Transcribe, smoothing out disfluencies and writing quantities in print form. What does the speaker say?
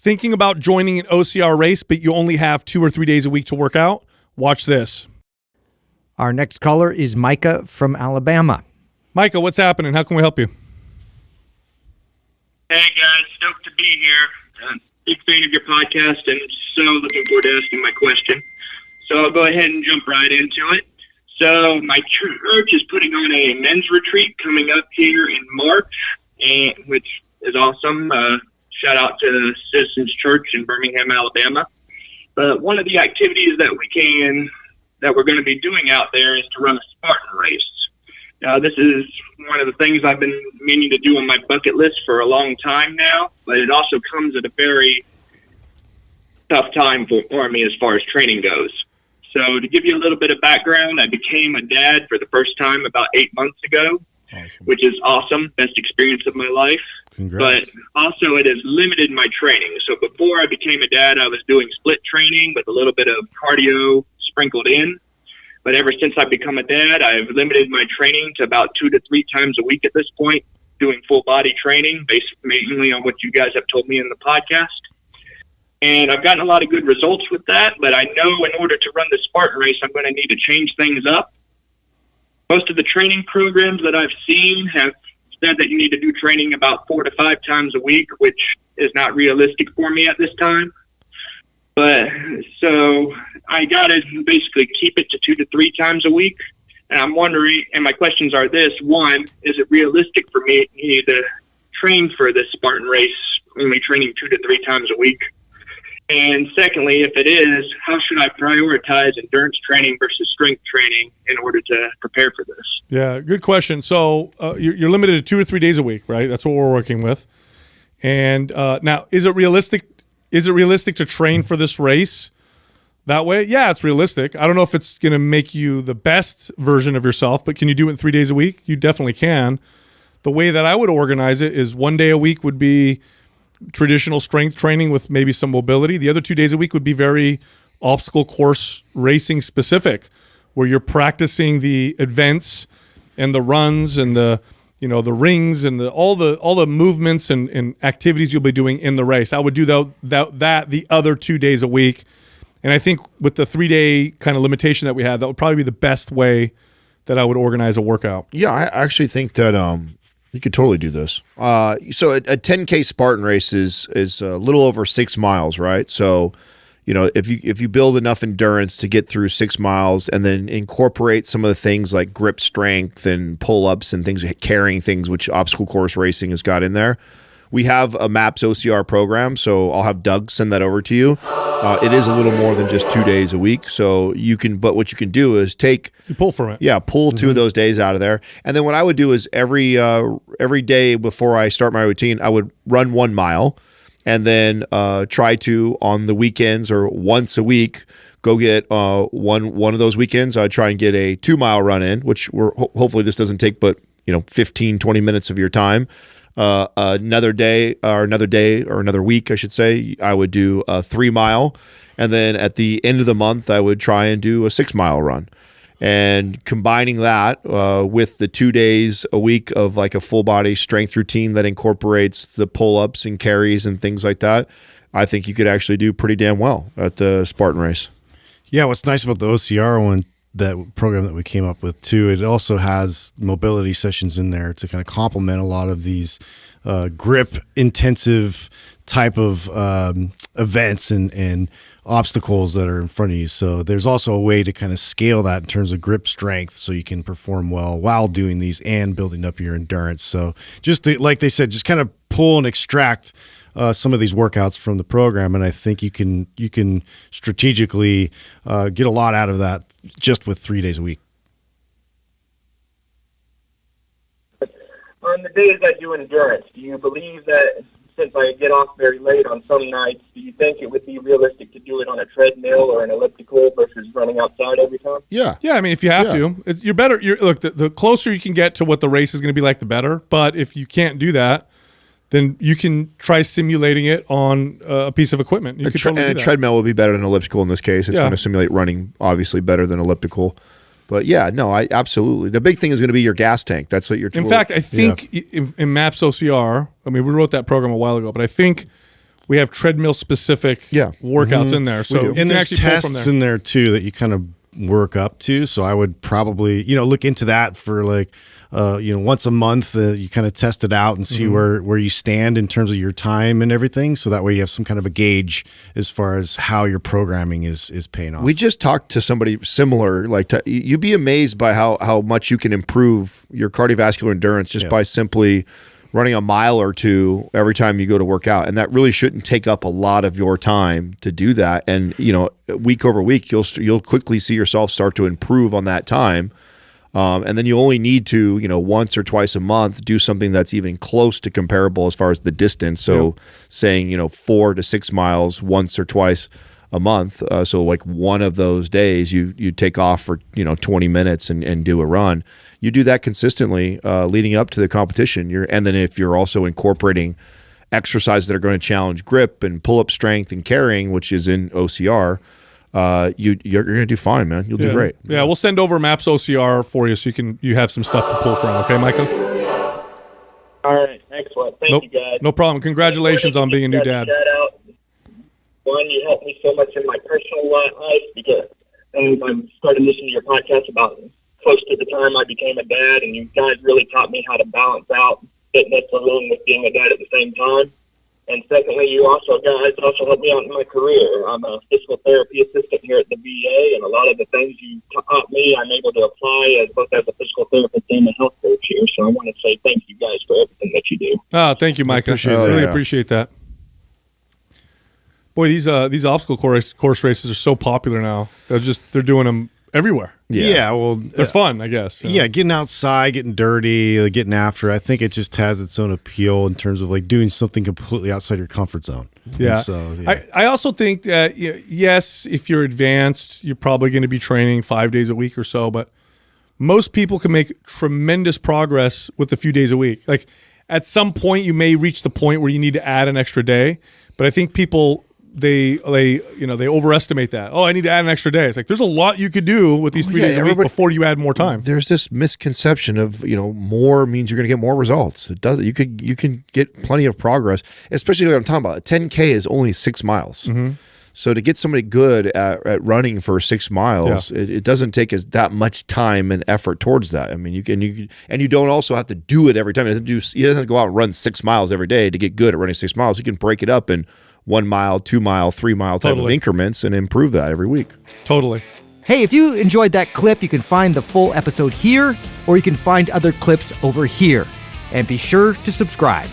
Thinking about joining an OCR race, but you only have 2 or 3 days a week to work out? Watch this. Our next caller is Micah from Alabama. Micah, what's happening? How can we help you? Hey guys, stoked to be here. Big fan of your podcast and so looking forward to asking my question. So I'll go ahead and jump right into it. So my church is putting on a men's retreat coming up here in March, which is awesome. Shout out to Citizens Church in Birmingham, Alabama. But one of the activities that we're going to be doing out there is to run a Spartan race. This is one of the things I've been meaning to do on my bucket list for a long time now, but it also comes at a very tough time for me as far as training goes. So to give you a little bit of background, I became a dad for the first time about 8 months ago, which is awesome. Best experience of my life. Congrats. But also it has limited my training. So before I became a dad, I was doing split training with a little bit of cardio sprinkled in. But ever since I've become a dad, I've limited my training to about 2 to 3 times a week at this point, doing full body training based mainly on what you guys have told me in the podcast. And I've gotten a lot of good results with that, but I know in order to run the Spartan race, I'm going to need to change things up. Most of the training programs that I've seen have said that you need to do training about 4 to 5 times a week, which is not realistic for me at this time. But so I got to basically keep it to 2 to 3 times a week. And I'm wondering, and my questions are this: one, is it realistic for me to train for this Spartan race, only training 2 to 3 times a week? And secondly, if it is, how should I prioritize endurance training versus strength training in order to prepare for this? Yeah, good question. So you're limited to 2 or 3 days a week, right? That's what we're working with. And now, is it realistic? Is it realistic to train for this race that way? Yeah, it's realistic. I don't know if it's going to make you the best version of yourself, but can you do it in 3 days a week? You definitely can. The way that I would organize it is 1 day a week would be traditional strength training with maybe some mobility. The other 2 days a week would be very obstacle course racing specific, where you're practicing the events and the runs and the rings and all the movements and activities you'll be doing in the race. I would do that the other 2 days a week. And I think with the 3 day kind of limitation that we had, that would probably be the best way that I would organize a workout. Yeah, I actually think that you could totally do this. So a 10K Spartan race is a little over 6 miles, right? So, if you build enough endurance to get through 6 miles and then incorporate some of the things like grip strength and pull-ups and things, carrying things, which obstacle course racing has got in there. We have a MAPS OCR program, so I'll have Doug send that over to you. It is a little more than just 2 days a week, so but what you can do is you pull from it. Yeah, pull 2 of those days out of there. And then what I would do is every day before I start my routine, I would run 1 mile, and then try to, on the weekends or once a week, go get one of those weekends. I'd try and get a 2 mile run in, which hopefully this doesn't take but 15, 20 minutes of your time. Another week, I should say, I would do a 3 mile. And then at the end of the month, I would try and do a 6 mile run. And combining that with the 2 days a week of like a full body strength routine that incorporates the pull-ups and carries and things like that, I think you could actually do pretty damn well at the Spartan race. Yeah, what's nice about the OCR one, that program that we came up with too, it also has mobility sessions in there to kind of complement a lot of these grip intensive type of events and obstacles that are in front of you. So there's also a way to kind of scale that in terms of grip strength so you can perform well while doing these and building up your endurance. So just to, like they said, just kind of pull and extract some of these workouts from the program, and I think you can strategically get a lot out of that just with 3 days a week. On the days I do endurance, do you believe that since I get off very late on some nights, do you think it would be realistic to do it on a treadmill or an elliptical versus running outside every time? Yeah. Yeah, I mean, if you have to, you're better. Look, the closer you can get to what the race is going to be like, the better. But if you can't do that, then you can try simulating it on a piece of equipment. You could totally do that. Treadmill would be better than elliptical in this case. It's going to simulate running, obviously, better than elliptical. But yeah, no, I absolutely. The big thing is going to be your gas tank. That's what you're. In fact, I think in MAPS OCR, I mean, we wrote that program a while ago, but I think we have treadmill specific workouts in there. So you And can there's actually pull from tests there. in there too that you kind of work up to. So I would probably, look into that for like, once a month, you kind of test it out and see where you stand in terms of your time and everything. So that way you have some kind of a gauge as far as how your programming is paying off. We just talked to somebody similar. Like you'd be amazed by how much you can improve your cardiovascular endurance just by simply running a mile or two every time you go to work out. And that really shouldn't take up a lot of your time to do that. And, week over week, you'll quickly see yourself start to improve on that time. And then you only need to, once or twice a month, do something that's even close to comparable as far as the distance. So saying, 4 to 6 miles once or twice a month. So like one of those days you take off for, 20 minutes and do a run. You do that consistently leading up to the competition. And then if you're also incorporating exercises that are going to challenge grip and pull-up strength and carrying, which is in OCR, you're going to do fine, man. You'll do great. Yeah, we'll send over Maps OCR for you so you have some stuff to pull from. Okay, Micah? All right, excellent. Thank you, guys. No problem. Congratulations on being a new dad. One, you helped me so much in my personal life because I'm starting to listen to your podcast about close to the time I became a dad, and you guys really taught me how to balance out fitness along with being a dad at the same time. And secondly, you guys also helped me out in my career. I'm a physical therapy assistant here at the VA, and a lot of the things you taught me, I'm able to apply both as a physical therapist and a health coach here. So I want to say thank you guys for everything that you do. Thank you, Micah. Really appreciate that. Boy, these obstacle course races are so popular now. They're doing them everywhere. Yeah, well, They're fun, I guess. Yeah, getting outside, getting dirty, getting after. I think it just has its own appeal in terms of like doing something completely outside your comfort zone. Yeah. And so, I also think that yes, if you're advanced, you're probably going to be training 5 days a week or so. But most people can make tremendous progress with a few days a week. Like at some point, you may reach the point where you need to add an extra day. But I think people they overestimate that. Oh, I need to add an extra day. It's like there's a lot you could do with these 3 days a week before you add more time. There's this misconception of more means you're going to get more results. It does. You can get plenty of progress, especially what I'm talking about. 10K is only 6 miles. So to get somebody good at running for 6 miles, it doesn't take as that much time and effort towards that. I mean, you don't also have to do it every time. He doesn't go out and run 6 miles every day to get good at running 6 miles. You can break it up in 1 mile, 2 mile, 3 mile type of increments and improve that every week. Totally. Hey, if you enjoyed that clip, you can find the full episode here, or you can find other clips over here. And be sure to subscribe.